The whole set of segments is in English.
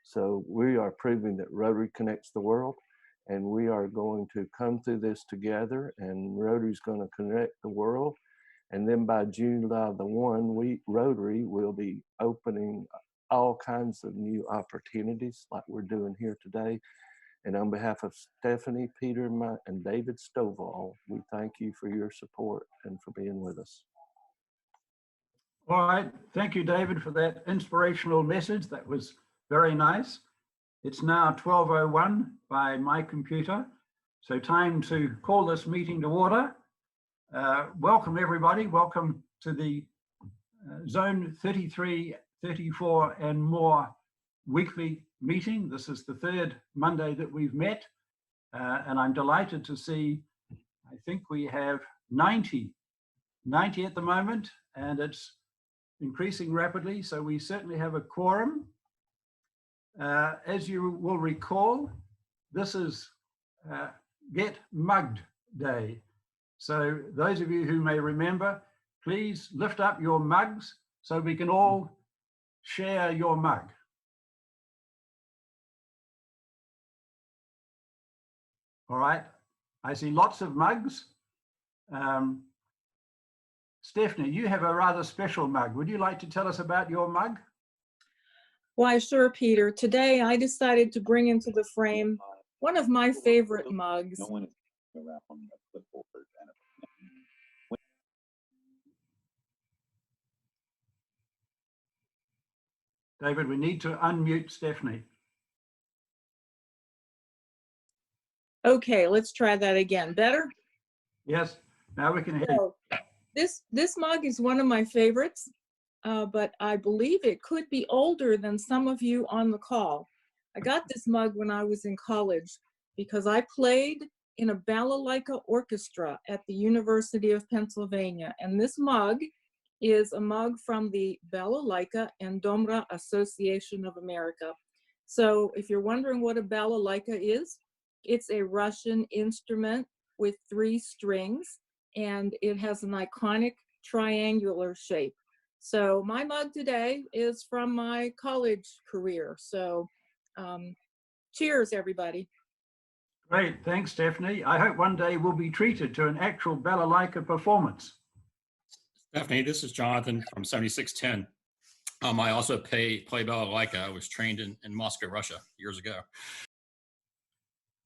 So we are proving that Rotary connects the world, and we are going to come through this together, and Rotary's going to connect the world. And then by July the 1, Rotary will be opening all kinds of new opportunities like we're doing here today. And on behalf of Stephanie, Peter, and David Stovall, we thank you for your support and for being with us. All right, thank you, David, for that inspirational message. That was very nice. It's now 12:01 by my computer, so time to call this meeting to order. Welcome, everybody. Welcome to the Zone 33, 34, and more weekly meeting. This is the third Monday that we've met, and I'm delighted to see, I think we have 90 at the moment, and it's increasing rapidly, so we certainly have a quorum. As you will recall, this is Get Mugged Day. So those of you who may remember, please lift up your mugs so we can all share your mug. All right, I see lots of mugs. Stephanie, you have a rather special mug. Would you like to tell us about your mug? Why, sure, Peter. Today I decided to bring into the frame one of my favorite mugs. David, we need to unmute Stephanie. Okay, let's try that again. Better? Yes, now we can hear you. This mug is one of my favorites, but I believe it could be older than some of you on the call. I got this mug when I was in college because I played in a balalaika orchestra at the University of Pennsylvania, and this mug is a mug from the Balalaika and Domra Association of America. So if you're wondering what a balalaika is, it's a Russian instrument with 3 strings, and it has an iconic triangular shape. So my mug today is from my college career. So cheers, everybody. Great, thanks, Stephanie. I hope one day we'll be treated to an actual balalaika performance. Stephanie, this is Jonathan from 7610. I also play balalaika. I was trained in Moscow, Russia years ago.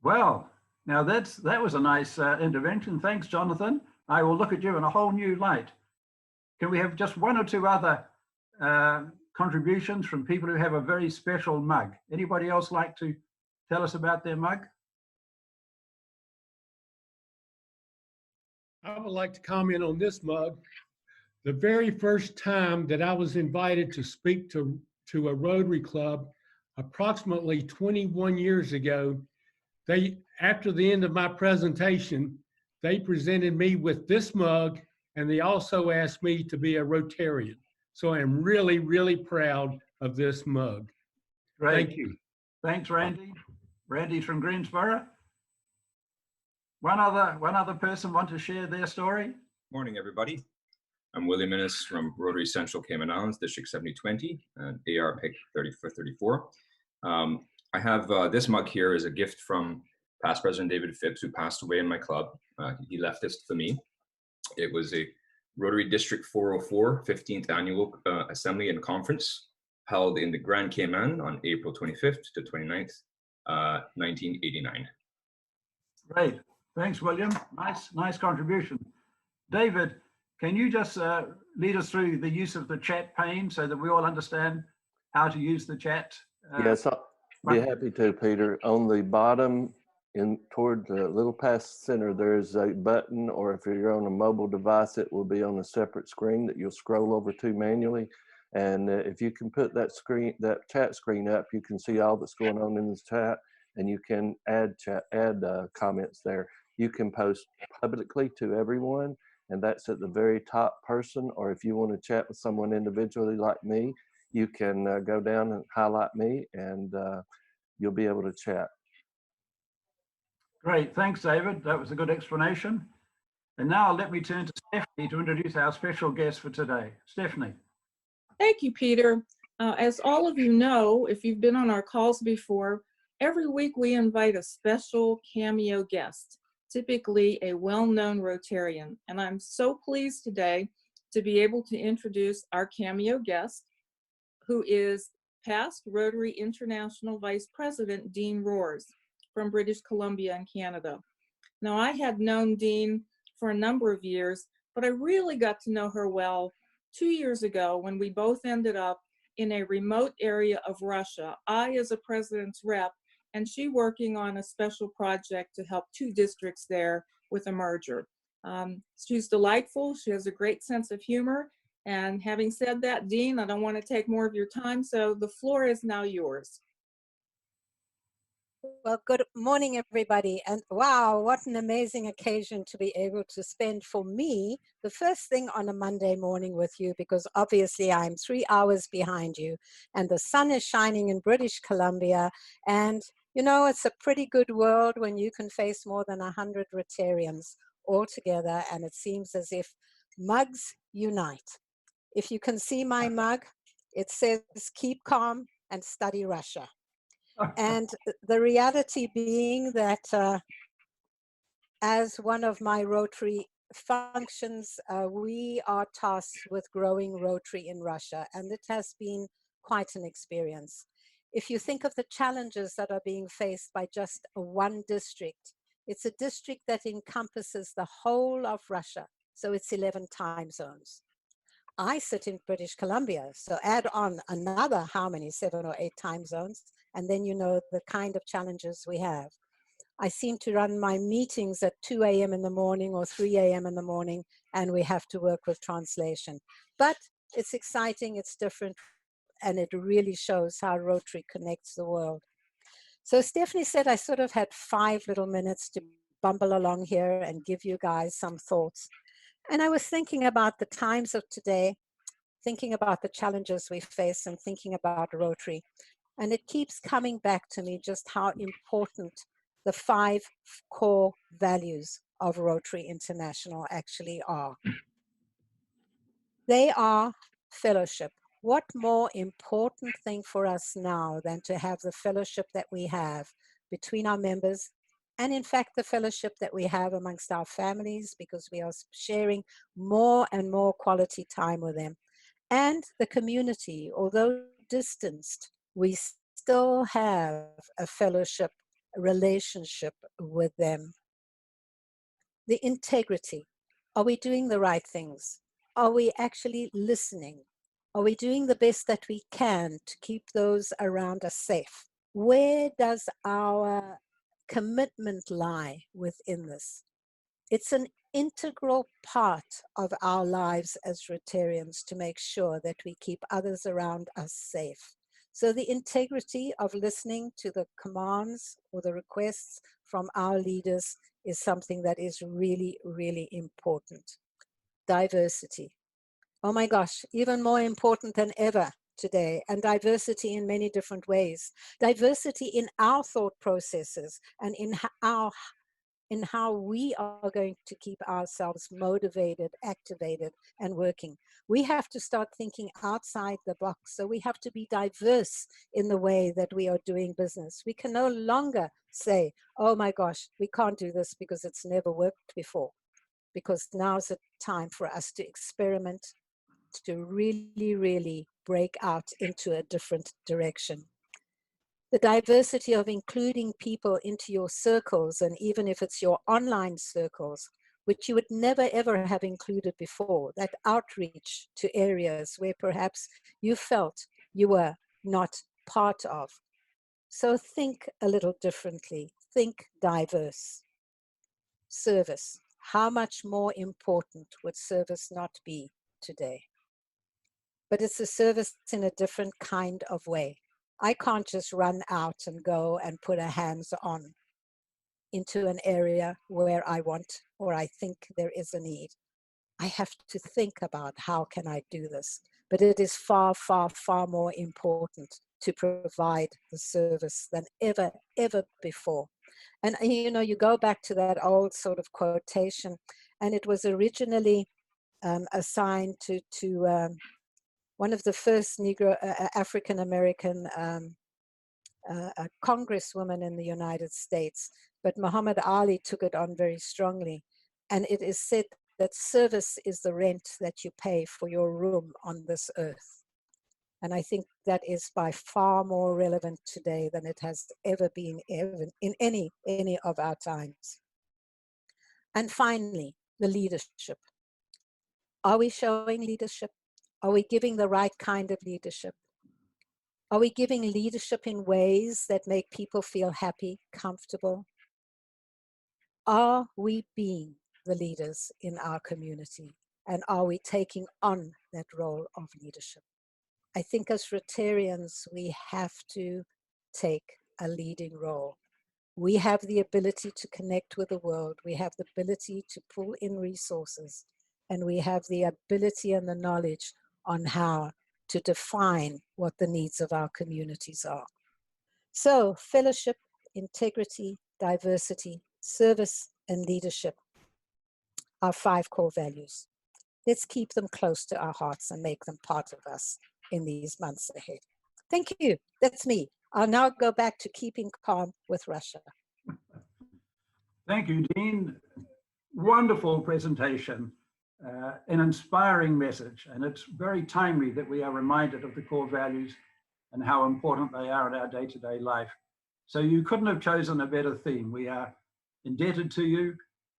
Well, now that was a nice intervention. Thanks, Jonathan. I will look at you in a whole new light. Can we have just 1 or 2 other contributions from people who have a very special mug? Anybody else like to tell us about their mug? I would like to comment on this mug. The very first time that I was invited to speak to a Rotary Club, approximately 21 years ago, after the end of my presentation, they presented me with this mug, and they also asked me to be a Rotarian. So I'm really, really proud of this mug. Great. Thank you. Thanks, Randy. Randy's from Greensboro. One other person want to share their story? Morning, everybody. I'm William Innes from Rotary Central Cayman Islands, District 7020, AR PIC 3434. I have this mug here as a gift from past President David Phipps, who passed away in my club. He left this for me. It was a Rotary District 404 15th Annual Assembly and Conference held in the Grand Cayman on April 25th to 29th, 1989. Great. Thanks, William. Nice contribution. David, can you just lead us through the use of the chat pane so that we all understand how to use the chat? Yes, I'll be happy to, Peter. On the bottom, toward the little past center, there's a button, or if you're on a mobile device, it will be on a separate screen that you'll scroll over to manually. And if you can put that chat screen up, you can see all that's going on in the chat, and you can add comments there. You can post publicly to everyone, and that's at the very top person. Or if you want to chat with someone individually like me, you can go down and highlight me, and you'll be able to chat. Great, thanks, David. That was a good explanation. And now let me turn to Stephanie to introduce our special guest for today. Stephanie. Thank you, Peter. As all of you know, if you've been on our calls before, every week we invite a special cameo guest, typically a well-known Rotarian. And I'm so pleased today to be able to introduce our cameo guest, who is past Rotary International Vice President Dean Roars from British Columbia in Canada. Now, I had known Dean for a number of years, but I really got to know her well 2 years ago when we both ended up in a remote area of Russia, I as a president's rep, and she working on a special project to help 2 districts there with a merger. She's delightful. She has a great sense of humor. And having said that, Dean, I don't want to take more of your time, so the floor is now yours. Well, good morning, everybody. And wow, what an amazing occasion to be able to spend for me the first thing on a Monday morning with you, because obviously I'm 3 hours behind you and the sun is shining in British Columbia. And you know, it's a pretty good world when you can face more than 100 Rotarians all together. And it seems as if mugs unite. If you can see my mug, it says, keep calm and study Russia. And the reality being that as one of my Rotary functions, we are tasked with growing Rotary in Russia, and it has been quite an experience. If you think of the challenges that are being faced by just one district, it's a district that encompasses the whole of Russia, so it's 11 time zones. I sit in British Columbia, so add on another how many, 7 or 8 time zones, and then you know the kind of challenges we have. I seem to run my meetings at 2 a.m. in the morning or 3 a.m. in the morning, and we have to work with translation. But it's exciting, it's different, and it really shows how Rotary connects the world. So Stephanie said I sort of had 5 little minutes to bumble along here and give you guys some thoughts. And I was thinking about the times of today, thinking about the challenges we face and thinking about Rotary. And it keeps coming back to me just how important the 5 core values of Rotary International actually are. They are fellowship. What more important thing for us now than to have the fellowship that we have between our members, and in fact the fellowship that we have amongst our families, because we are sharing more and more quality time with them, and the community. Although distanced, we still have a fellowship relationship with them. The integrity. Are we doing the right things? Are we actually listening? Are we doing the best that we can to keep those around us safe? Where does our commitment lie within this? It's an integral part of our lives as Rotarians to make sure that we keep others around us safe. So the integrity of listening to the commands or the requests from our leaders is something that is really, really important. Diversity. Oh my gosh, even more important than ever today, and diversity in many different ways. Diversity in our thought processes and in how we are going to keep ourselves motivated, activated, and working. We have to start thinking outside the box. So we have to be diverse in the way that we are doing business. We can no longer say, oh my gosh, we can't do this because it's never worked before. Because now's the time for us to experiment, to really, really break out into a different direction. The diversity of including people into your circles, and even if it's your online circles, which you would never ever have included before, that outreach to areas where perhaps you felt you were not part of. So think a little differently, think diverse. Service. How much more important would service not be today? But it's a service in a different kind of way. I can't just run out and go and put a hands on into an area where I want or I think there is a need. I have to think about how can I do this. But it is far, far, far more important to provide the service than ever, ever before. And you know, you go back to that old sort of quotation, and it was originally assigned to one of the first Negro, African-American congresswoman in the United States, but Muhammad Ali took it on very strongly. And it is said that service is the rent that you pay for your room on this earth. And I think that is by far more relevant today than it has ever been in any of our times. And finally, the leadership. Are we showing leadership? Are we giving the right kind of leadership? Are we giving leadership in ways that make people feel happy, comfortable? Are we being the leaders in our community? And are we taking on that role of leadership? I think as Rotarians, we have to take a leading role. We have the ability to connect with the world. We have the ability to pull in resources. And we have the ability and the knowledge on how to define what the needs of our communities are. So fellowship, integrity, diversity, service, and leadership are 5 core values. Let's keep them close to our hearts and make them part of us in these months ahead. Thank you. That's me. I'll now go back to keeping calm with Russia. Thank you, Dean. Wonderful presentation, an inspiring message, and it's very timely that we are reminded of the core values and how important they are in our day-to-day life. So you couldn't have chosen a better theme. We are indebted to you.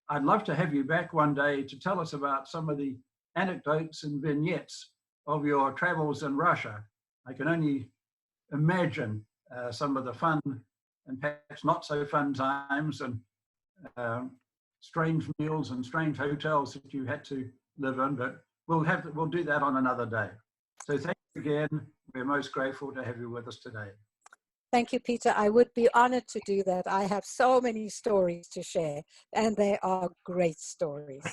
I'd love to have you back one day to tell us about some of the anecdotes and vignettes of your travels in Russia. I can only imagine some of the fun and perhaps not so fun times and strange meals and strange hotels that you had to live in, but we'll do that on another day. So thank you again. We're most grateful to have you with us today. Thank you, Peter. I would be honored to do that. I have so many stories to share, and they are great stories.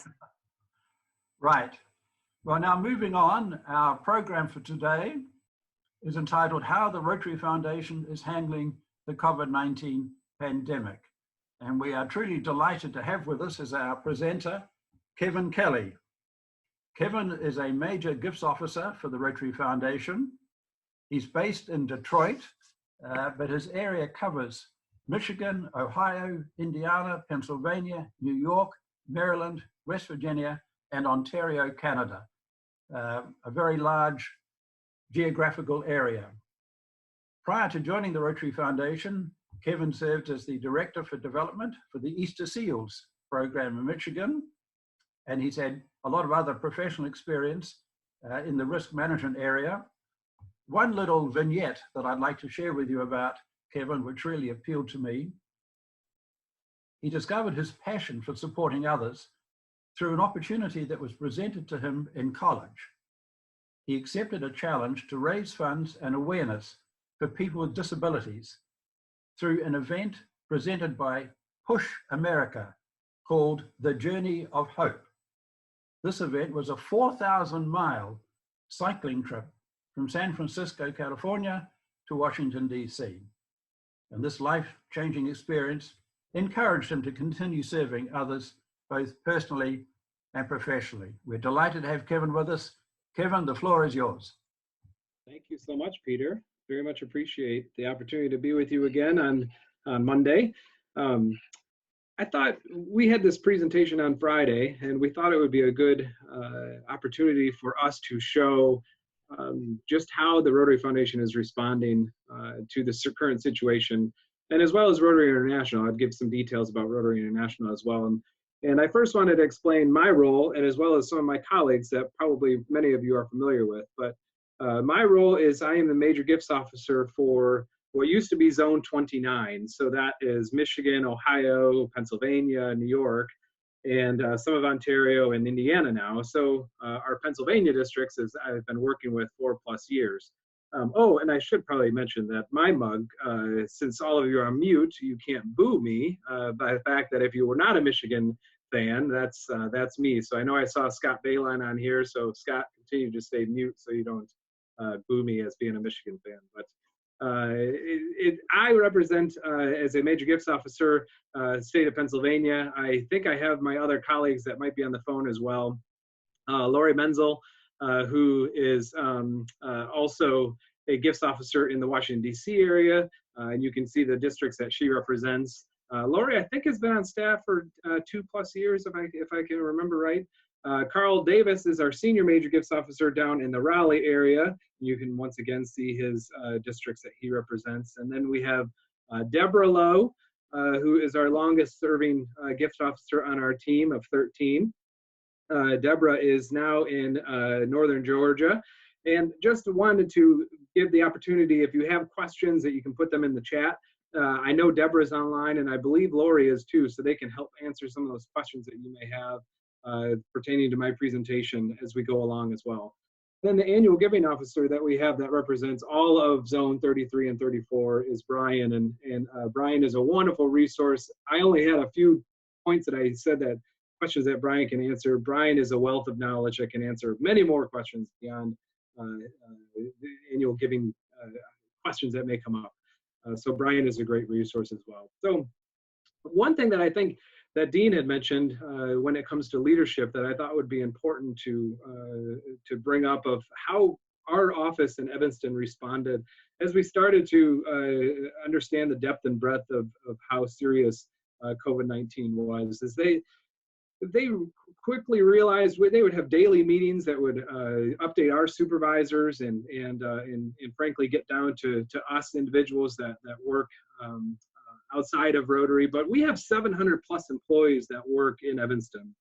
Right. Well, now moving on, our program for today is entitled How the Rotary Foundation is Handling the COVID-19 Pandemic. And we are truly delighted to have with us as our presenter, Kevin Kelly. Kevin is a major gifts officer for the Rotary Foundation. He's based in Detroit, but his area covers Michigan, Ohio, Indiana, Pennsylvania, New York, Maryland, West Virginia, and Ontario, Canada. A very large geographical area. Prior to joining the Rotary Foundation, Kevin served as the Director for Development for the Easter Seals program in Michigan, and he's had a lot of other professional experience in the risk management area. One little vignette that I'd like to share with you about Kevin, which really appealed to me. He discovered his passion for supporting others through an opportunity that was presented to him in college. He accepted a challenge to raise funds and awareness for people with disabilities through an event presented by Push America called The Journey of Hope. This event was a 4,000-mile cycling trip from San Francisco, California to Washington, D.C. And this life-changing experience encouraged him to continue serving others, both personally and professionally. We're delighted to have Kevin with us. Kevin, the floor is yours. Thank you so much, Peter. Very much appreciate the opportunity to be with you again on Monday. I thought we had this presentation on Friday, and we thought it would be a good opportunity for us to show just how the Rotary Foundation is responding to the current situation, and as well as Rotary International. I'd give some details about Rotary International as well. And I first wanted to explain my role, and as well as some of my colleagues that probably many of you are familiar with. But my role is I am the Major Gifts Officer for what used to be Zone 29. So that is Michigan, Ohio, Pennsylvania, New York, and some of Ontario and Indiana now. So our Pennsylvania districts is I've been working with 4+ years. Oh, and I should probably mention that my mug, since all of you are on mute, you can't boo me by the fact that if you were not a Michigan fan, that's me. So I know I saw Scott Baline on here, so Scott, continue to stay mute so you don't boo me as being a Michigan fan. But I represent, as a Major Gifts Officer, state of Pennsylvania. I think I have my other colleagues that might be on the phone as well. Lori Menzel who is also a gifts officer in the Washington, D.C. area. And you can see the districts that she represents. Lori, I think, has been on staff for 2+ years, if I can remember right. Carl Davis is our senior major gifts officer down in the Raleigh area. You can once again see his districts that he represents. And then we have Deborah Lowe, who is our longest serving gift officer on our team of 13. Deborah is now in Northern Georgia. And just wanted to give the opportunity, if you have questions, that you can put them in the chat. I know Deborah's online, and I believe Lori is too, so they can help answer some of those questions that you may have pertaining to my presentation as we go along as well. Then the annual giving officer that we have that represents all of Zone 33 and 34 is Brian, and Brian is a wonderful resource. I only had a few points that I said that questions that Brian can answer. Brian is a wealth of knowledge that can answer many more questions beyond the annual giving questions that may come up. So Brian is a great resource as well. So one thing that I think that Dean had mentioned when it comes to leadership that I thought would be important to bring up of how our office in Evanston responded as we started to understand the depth and breadth of how serious COVID-19 was, is they quickly realized they would have daily meetings that would update our supervisors and frankly get down to us individuals that work outside of Rotary. But we have 700+ employees that work in Evanston.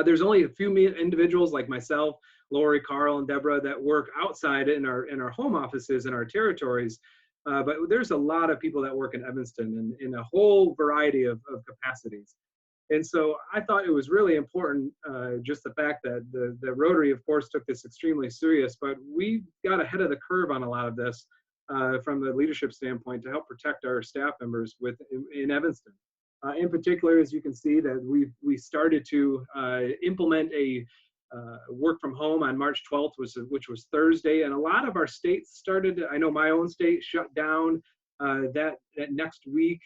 There's only a few individuals like myself, Lori, Carl, and Deborah that work outside in our home offices in our territories. But there's a lot of people that work in Evanston in a whole variety of capacities. And so I thought it was really important, just the fact that the Rotary, of course, took this extremely serious, but we got ahead of the curve on a lot of this from the leadership standpoint to help protect our staff members in Evanston. In particular, as you can see, that we started to implement a work from home on March 12th, which was Thursday, and a lot of our states started. I know my own state shut down that next week.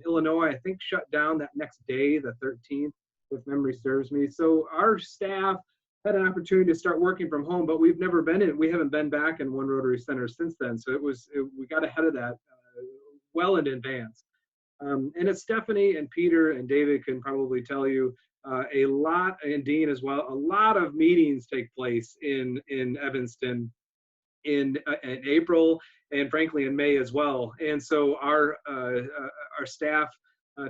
Illinois, I think, shut down that next day, the 13th, if memory serves me. So our staff had an opportunity to start working from home, but we haven't been back in one Rotary Center since then. So we got ahead of that well in advance. And as Stephanie and Peter and David can probably tell you, a lot, and Dean as well, a lot of meetings take place in Evanston in April and frankly in May as well. And so our staff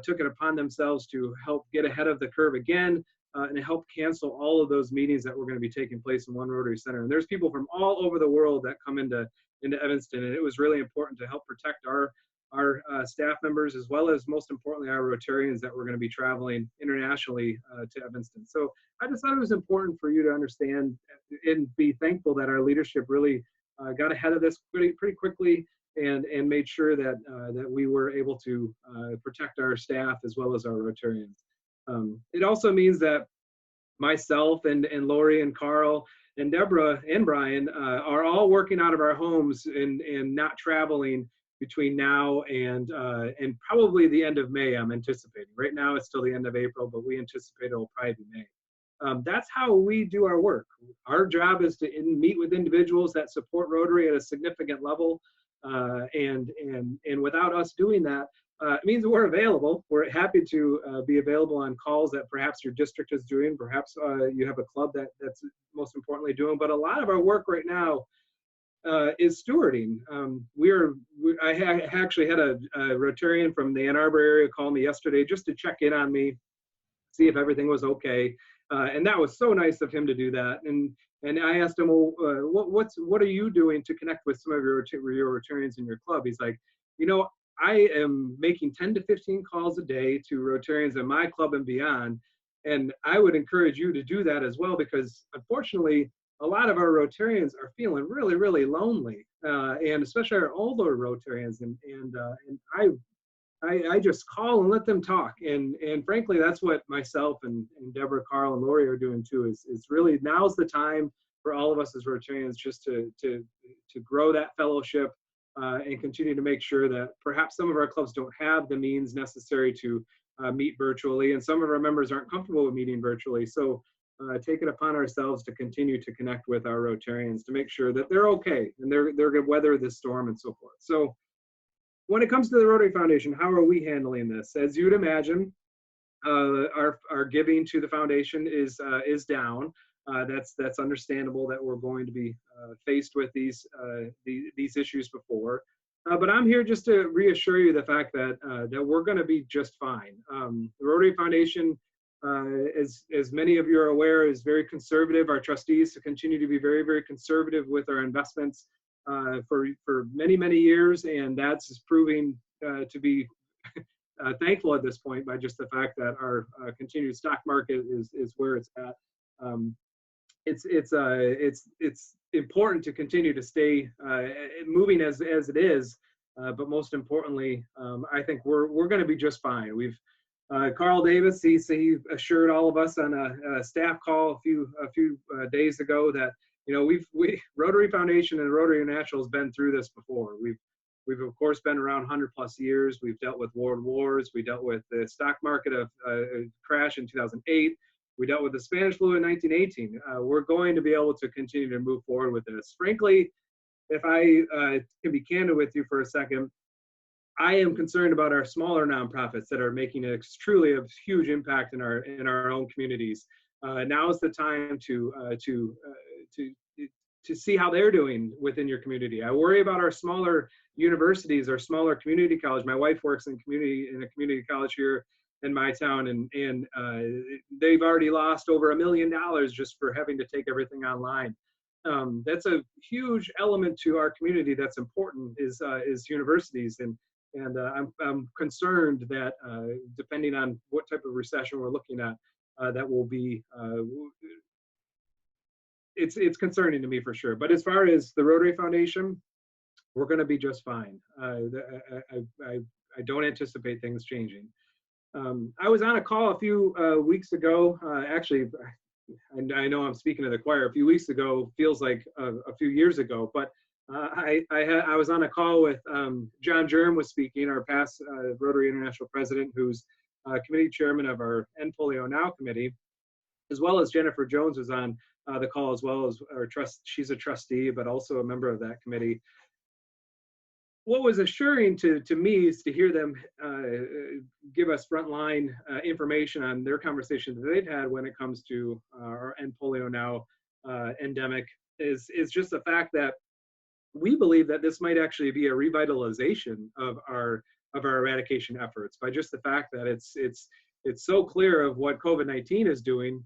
took it upon themselves to help get ahead of the curve again and help cancel all of those meetings that were going to be taking place in one Rotary Center. And there's people from all over the world that come into Evanston, and it was really important to help protect our staff members, as well as, most importantly, our Rotarians that were going to be traveling internationally to Evanston. So I just thought it was important for you to understand and be thankful that our leadership really got ahead of this pretty quickly and made sure that we were able to protect our staff as well as our Rotarians. It also means that myself and Lori and Carl and Deborah and Brian are all working out of our homes and not traveling between now and probably the end of May, I'm anticipating. Right now it's still the end of April, but we anticipate it'll probably be May. That's how we do our work. Our job is to meet with individuals that support Rotary at a significant level, and without us doing that, it means that we're available. We're happy to be available on calls that perhaps your district is doing, perhaps you have a club that's most importantly doing, but a lot of our work right now is stewarding. I actually had a Rotarian from the Ann Arbor area call me yesterday just to check in on me, see if everything was okay. And that was so nice of him to do that. And I asked him, well, what are you doing to connect with some of your Rotarians in your club? He's like, I am making 10 to 15 calls a day to Rotarians in my club and beyond. And I would encourage you to do that as well, because unfortunately, a lot of our Rotarians are feeling really, really lonely, and especially our older Rotarians. And I just call and let them talk. And frankly, that's what myself and Deborah, Carl, and Lori are doing too, is really now's the time for all of us as Rotarians just to grow that fellowship and continue to make sure that perhaps some of our clubs don't have the means necessary to meet virtually, and some of our members aren't comfortable with meeting virtually. So take it upon ourselves to continue to connect with our Rotarians to make sure that they're okay and they're going to weather this storm and so forth. So when it comes to the Rotary Foundation, how are we handling this? As you'd imagine, our giving to the foundation is down. That's understandable that we're going to be faced with these issues before. But I'm here just to reassure you the fact that that we're going to be just fine. The Rotary Foundation, as many of you are aware, is very conservative. Our trustees continue to be very, very conservative with our investments for many, many years, and that's proving to be thankful at this point by just the fact that our continued stock market is where it's at. It's important to continue to stay moving as it is, but most importantly, I think we're going to be just fine. We've Carl Davis, he assured all of us on a staff call a few days ago that, you know, Rotary Foundation and Rotary International has been through this before. We've of course been around 100+ years. We've dealt with world wars. We dealt with the stock market crash in 2008. We dealt with the Spanish flu in 1918. We're going to be able to continue to move forward with this. Frankly, if I can be candid with you for a second, I am concerned about our smaller nonprofits that are making truly a huge impact in our own communities. Now is the time to see how they're doing within your community. I worry about our smaller universities, our smaller community college. My wife works in a community college here in my town, and they've already lost over $1 million just for having to take everything online. That's a huge element to our community that's important is universities, and I'm concerned that depending on what type of recession we're looking at, that will be it's concerning to me for sure. But as far as the Rotary Foundation, we're going to be just fine. I don't anticipate things changing. I was on a call a few weeks ago. Actually, I know I'm speaking to the choir. A few weeks ago feels like a few years ago, but I was on a call with John Germ was speaking, our past Rotary International president, who's committee chairman of our End Polio Now committee, as well as Jennifer Jones was on the call, as well as she's a trustee, but also a member of that committee. What was assuring to me is to hear them give us frontline information on their conversations that they've had when it comes to our End Polio Now endemic is just the fact that we believe that this might actually be a revitalization of our eradication efforts by just the fact that it's so clear of what COVID-19 is doing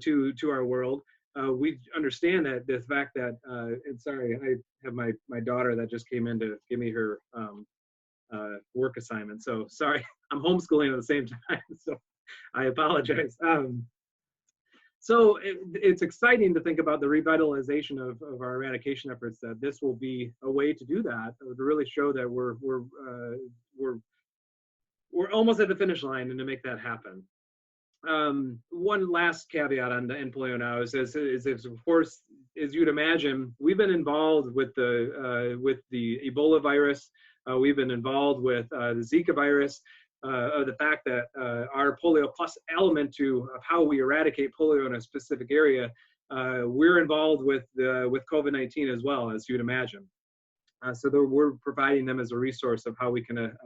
to our world. We understand that the fact that, and sorry, I have my daughter that just came in to give me her work assignment. So sorry, I'm homeschooling at the same time, so I apologize. So it's exciting to think about the revitalization of our eradication efforts, that this will be a way to do that, to really show that we're almost at the finish line and to make that happen. One last caveat on the End Polio Now is of course, as you'd imagine, we've been involved with the Ebola virus. We've been involved with the Zika virus. The fact that our polio plus element of how we eradicate polio in a specific area, we're involved with COVID-19 as well, as you'd imagine. So we're providing them as a resource of how we can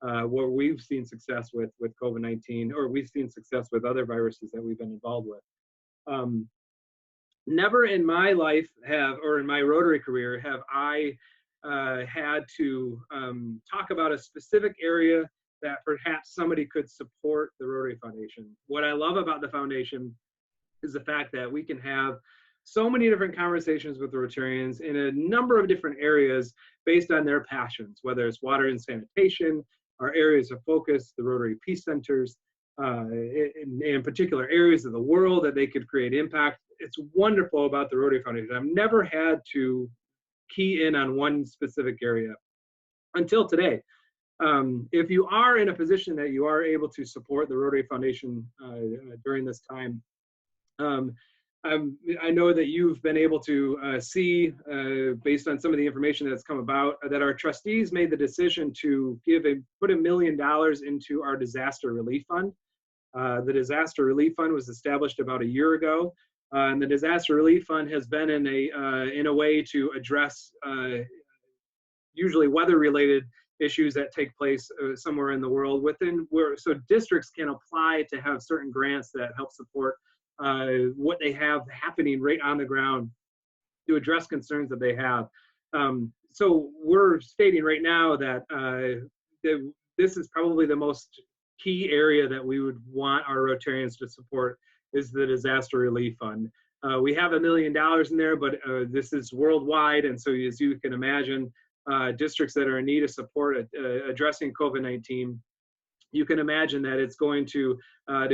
where we've seen success with COVID-19, or we've seen success with other viruses that we've been involved with. Never in my life or in my Rotary career have I had to talk about a specific area that perhaps somebody could support the Rotary Foundation. What I love about the foundation is the fact that we can have so many different conversations with the Rotarians in a number of different areas based on their passions, whether it's water and sanitation, our areas of focus, the Rotary Peace Centers, in particular areas of the world that they could create impact. It's wonderful about the Rotary Foundation. I've never had to key in on one specific area until today. If you are in a position that you are able to support the Rotary Foundation during this time, I know that you've been able to see, based on some of the information that's come about, that our trustees made the decision to put $1 million into our disaster relief fund. The Disaster Relief Fund was established about a year ago, and the Disaster Relief Fund has been in a way to address usually weather-related issues that take place somewhere in the world so districts can apply to have certain grants that help support what they have happening right on the ground to address concerns that they have. So we're stating right now that this is probably the most key area that we would want our Rotarians to support is the Disaster Relief Fund. We have $1 million in there, but this is worldwide, and so as you can imagine, districts that are in need of support addressing COVID-19, you can imagine that it's going to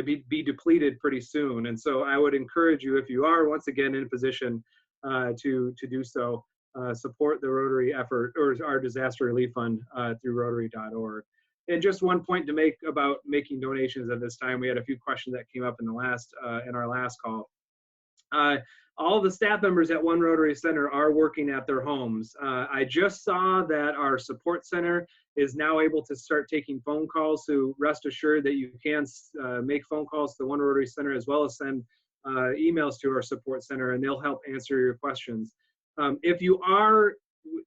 be depleted pretty soon. And so I would encourage you, if you are once again in a position to do so, support the Rotary effort or our Disaster Relief Fund through Rotary.org. And just one point to make about making donations at this time. We had a few questions that came up in our last call. All the staff members at One Rotary Center are working at their homes. I just saw that our support center is now able to start taking phone calls, so rest assured that you can make phone calls to One Rotary Center as well as send emails to our support center, and they'll help answer your questions. If you are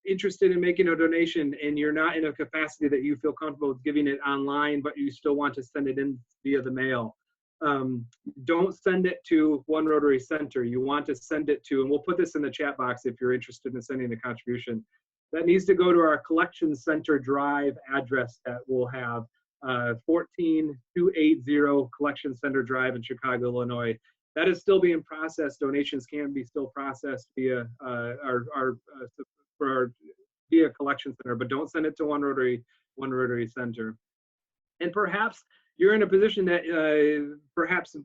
interested in making a donation and you're not in a capacity that you feel comfortable giving it online, but you still want to send it in via the mail, don't send it to One Rotary Center. You want to send it to, and we'll put this in the chat box if you're interested in sending a contribution. That needs to go to our Collection Center Drive address that we'll have, 14280 Collection Center Drive in Chicago, Illinois. That is still being processed. Donations can be still processed via via Collection Center, but don't send it to One Rotary Center. And perhaps you're in a position that perhaps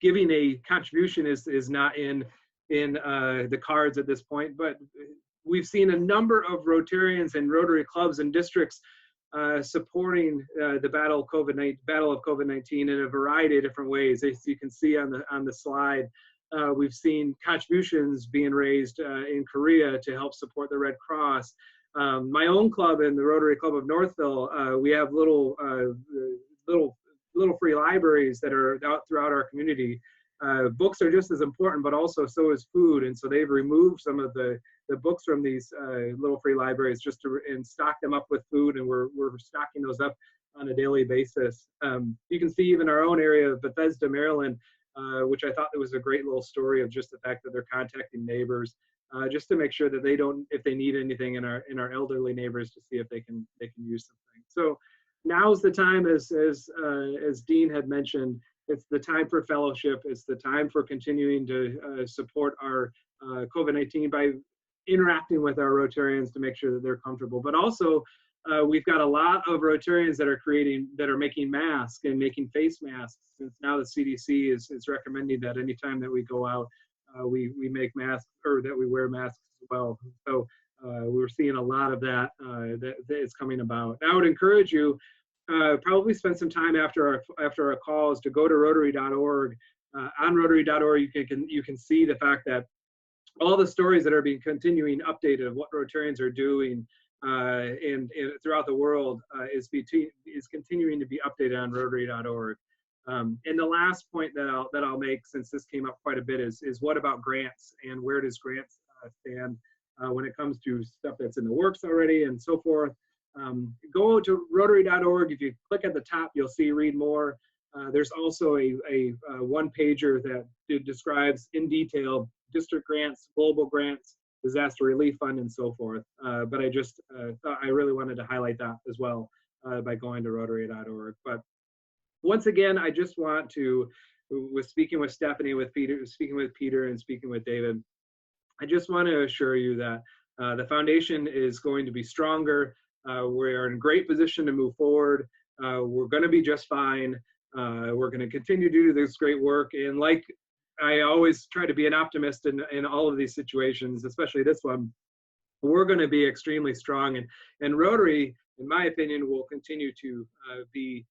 giving a contribution is not in the cards at this point, but we've seen a number of Rotarians and Rotary clubs and districts supporting the battle of COVID-19 in a variety of different ways. As you can see on the slide, we've seen contributions being raised in Korea to help support the Red Cross. My own club in the Rotary Club of Northville, we have little free libraries that are out throughout our community. Books are just as important, but also so is food. And so they've removed some of the books from these little free libraries just and stock them up with food, and we're stocking those up on a daily basis. You can see even our own area of Bethesda, Maryland, which I thought was a great little story of just the fact that they're contacting neighbors just to make sure that if they need anything in our elderly neighbors, to see if they can use something. So now's the time, as Dean had mentioned, it's the time for fellowship. It's the time for continuing to support our COVID-19 by interacting with our Rotarians to make sure that they're comfortable. But also, we've got a lot of Rotarians that are making masks and making face masks, since now the CDC is recommending that anytime that we go out, we make masks, or that we wear masks as well. So we're seeing a lot of that that is coming about. I would encourage you, probably spend some time after our calls to go to Rotary.org. On Rotary.org, you can see the fact that all the stories that are being continuing updated of what Rotarians are doing and throughout the world is continuing to be updated on Rotary.org. And the last point that I'll make, since this came up quite a bit, is what about grants, and where does grants stand when it comes to stuff that's in the works already and so forth. Go to Rotary.org. If you click at the top, you'll see read more. There's also a one-pager that describes in detail district grants, global grants, disaster relief fund, and so forth. But I just thought I really wanted to highlight that as well by going to Rotary.org. But once again, I just want to, with speaking with Stephanie, speaking with Peter, and speaking with David, I just want to assure you that the foundation is going to be stronger. We're in a great position to move forward. We're going to be just fine. We're going to continue to do this great work. And like I always try to be an optimist in all of these situations, especially this one, we're going to be extremely strong. And Rotary, in my opinion, will continue to be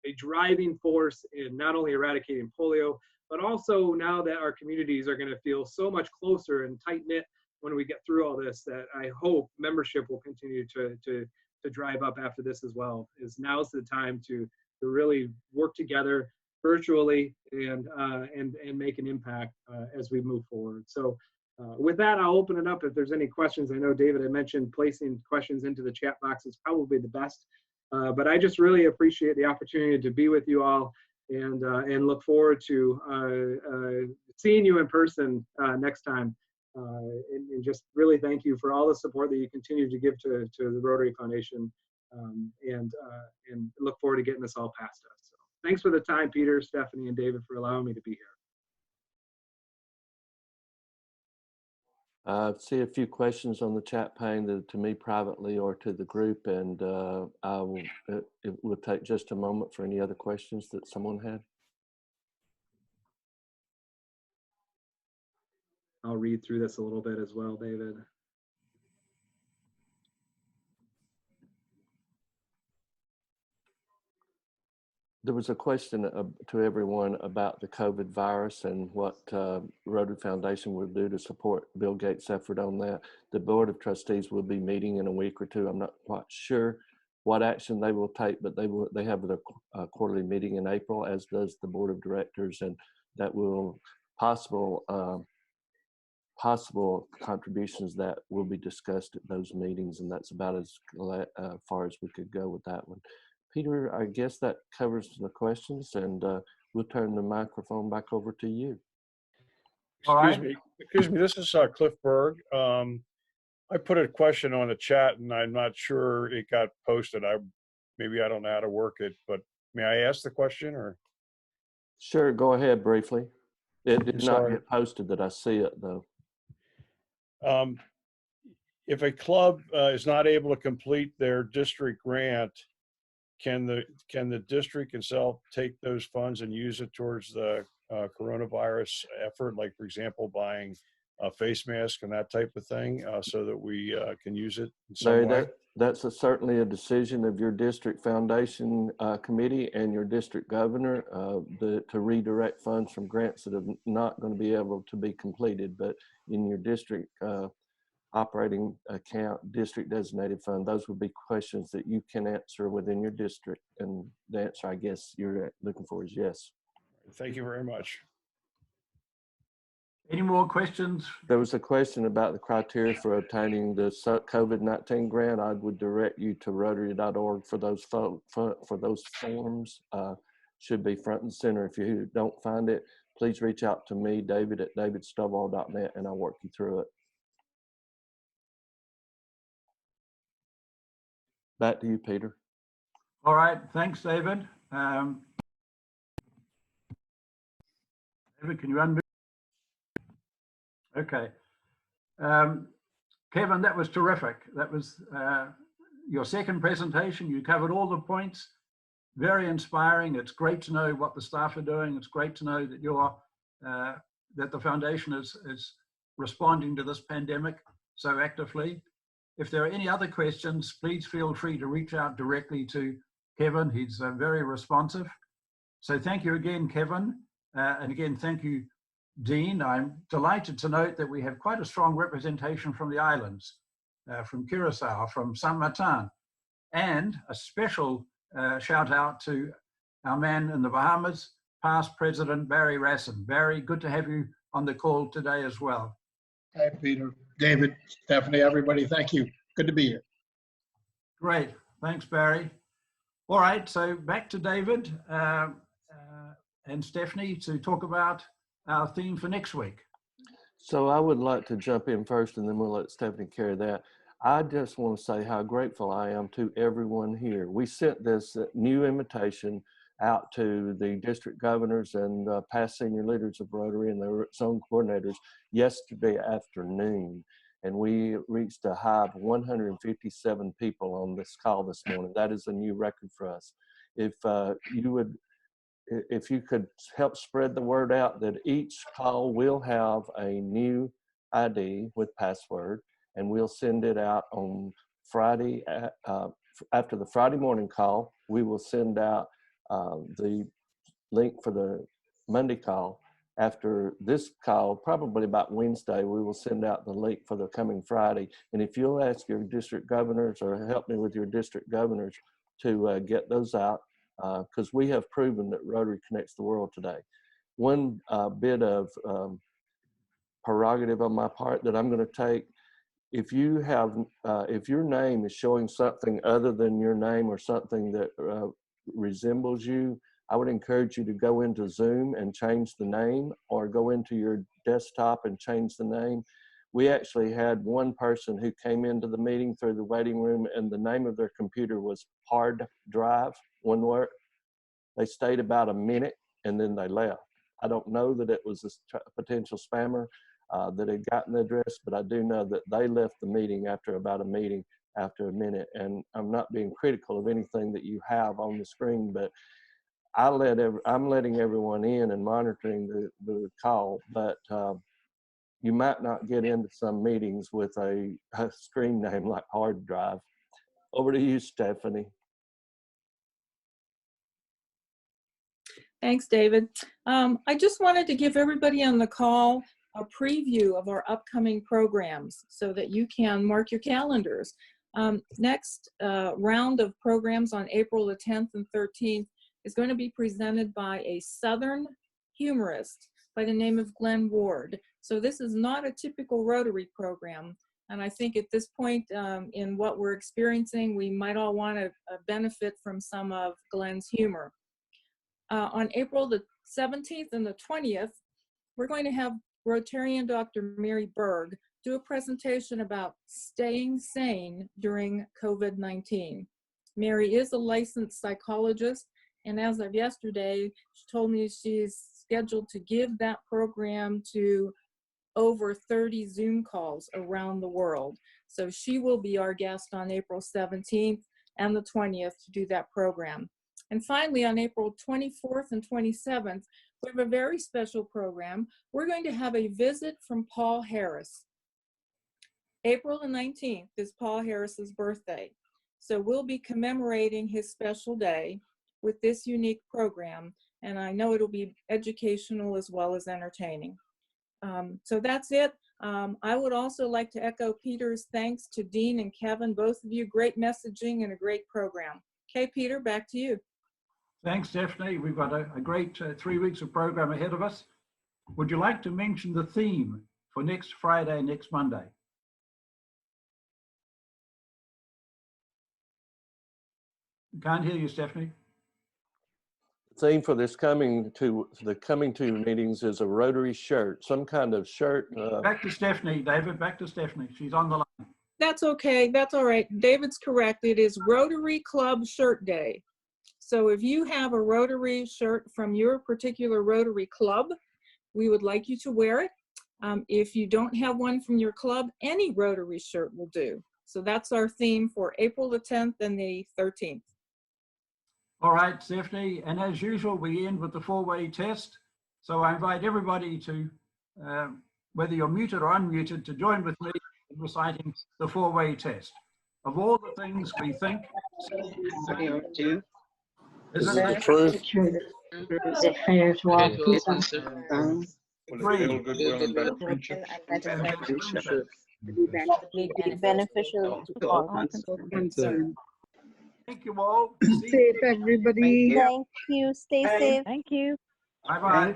a driving force in not only eradicating polio, but also now that our communities are going to feel so much closer and tight-knit when we get through all this, that I hope membership will continue to drive up after this as well. Now's the time to really work together virtually and make an impact as we move forward. So with that, I'll open it up if there's any questions. I know David had mentioned placing questions into the chat box is probably the best, but I just really appreciate the opportunity to be with you all and look forward to seeing you in person next time. And just really thank you for all the support that you continue to give to the Rotary Foundation, and look forward to getting this all past us. So thanks for the time, Peter, Stephanie, and David, for allowing me to be here. See a few questions on the chat pane to me privately or to the group, and it will take just a moment for any other questions that someone had. I'll read through this a little bit as well, David. There was a question to everyone about the COVID virus and what Rotary Foundation will do to support Bill Gates' effort on that. The Board of Trustees will be meeting in a week or two. I'm not quite sure what action they will take, but they have their quarterly meeting in April, as does the Board of Directors, and that will possible contributions that will be discussed at those meetings, and that's about as far as we could go with that one. Peter, I guess that covers the questions, and we'll turn the microphone back over to you. Excuse me, this is Cliff Berg. I put a question on the chat and I'm not sure it got posted. Maybe I don't know how to work it, but may I ask the question or? Sure, go ahead briefly. It did not Sorry. get posted that I see it though. If a club is not able to complete their district grant, can the district itself take those funds and use it towards the coronavirus effort, like for example buying a face mask and that type of thing, so that we can use it in some way? That's certainly a decision of your district foundation committee and your district governor to redirect funds from grants that are not going to be able to be completed, but in your district operating account, district designated fund, those would be questions that you can answer within your district. And the answer, I guess, you're looking for is yes. Thank you very much. Any more questions? There was a question about the criteria for obtaining the COVID-19 grant. I would direct you to Rotary.org for those forms. Should be front and center. If you don't find it, please reach out to me, David, at davidstovall.net, and I'll work you through it. Back to you, Peter. All right, thanks, David. David, can you unmute? Okay. Kevin, that was terrific. That was your second presentation. You covered all the points. Very inspiring. It's great to know what the staff are doing. It's great to know that you're that the foundation is responding to this pandemic so actively. If there are any other questions, please feel free to reach out directly to Kevin. He's very responsive. So thank you again, Kevin. And again, thank you, Dean. I'm delighted to note that we have quite a strong representation from the islands, from Curacao, from San Martin, and a special shout out to our man in the Bahamas, past President Barry Rassin. Barry, good to have you on the call today as well. Hi, Peter, David, Stephanie, everybody. Thank you. Good to be here. Great. Thanks, Barry. All right. So back to David and Stephanie to talk about our theme for next week. So I would like to jump in first, and then we'll let Stephanie carry that. I just want to say how grateful I am to everyone here. We sent this new invitation out to the district governors and past senior leaders of Rotary and their zone coordinators yesterday afternoon. And we reached a high of 157 people on this call this morning. That is a new record for us. If you could help spread the word out that each call will have a new ID with password, and we'll send it out on Friday. After the Friday morning call, we will send out the link for the Monday call. After this call, probably about Wednesday, we will send out the link for the coming Friday. And if you'll ask your district governors or help me with your district governors to get those out, because we have proven that Rotary connects the world today. One bit of prerogative on my part that I'm going to take, if you have, if your name is showing something other than your name or something that resembles you, I would encourage you to go into Zoom and change the name, or go into your desktop and change the name. We actually had one person who came into the meeting through the waiting room, and the name of their computer was hard drive, one word. They stayed about a minute and then they left. I don't know that it was a potential spammer that had gotten the address, but I do know that they left the meeting after about a minute. And I'm not being critical of anything that you have on the screen, but I'm letting everyone in and monitoring the call, but you might not get into some meetings with a screen name like hard drive. Over to you, Stephanie. Thanks, David. I just wanted to give everybody on the call a preview of our upcoming programs so that you can mark your calendars. Next round of programs on April the 10th and 13th is going to be presented by a Southern humorist by the name of Glenn Ward. So this is not a typical Rotary program. And I think at this point in what we're experiencing, we might all want to benefit from some of Glenn's humor. On April the 17th and the 20th, we're going to have Rotarian Dr. Mary Berg do a presentation about staying sane during COVID-19. Mary is a licensed psychologist, and as of yesterday, she told me she's scheduled to give that program to over 30 Zoom calls around the world. So she will be our guest on April 17th and the 20th to do that program. And finally, on April 24th and 27th, we have a very special program. We're going to have a visit from Paul Harris. April the 19th is Paul Harris's birthday. So we'll be commemorating his special day with this unique program. And I know it'll be educational as well as entertaining. So that's it. I would also like to echo Peter's thanks to Dean and Kevin, both of you. Great messaging and a great program. Okay, Peter, back to you. Thanks, Stephanie. We've got a great 3 weeks of program ahead of us. Would you like to mention the theme for next Friday, next Monday? Can't hear you, Stephanie. The theme for this coming two meetings is a Rotary shirt, some kind of shirt. Back to Stephanie, David, back to Stephanie. She's on the line. That's okay, that's all right. David's correct. It is Rotary Club Shirt Day. So if you have a Rotary shirt from your particular Rotary club, we would like you to wear it. If you don't have one from your club, any Rotary shirt will do. So that's our theme for April the 10th and the 13th. All right, Stephanie, and as usual, we end with the four-way test. So I invite everybody to, whether you're muted or unmuted, to join with me in reciting the four-way test. Of all the things we think, is it the truth? The fair's well, peace and Three. be beneficial to all concerned. Thank you all. Safe, everybody. Thank you. Stay safe. Thank you. Bye-bye.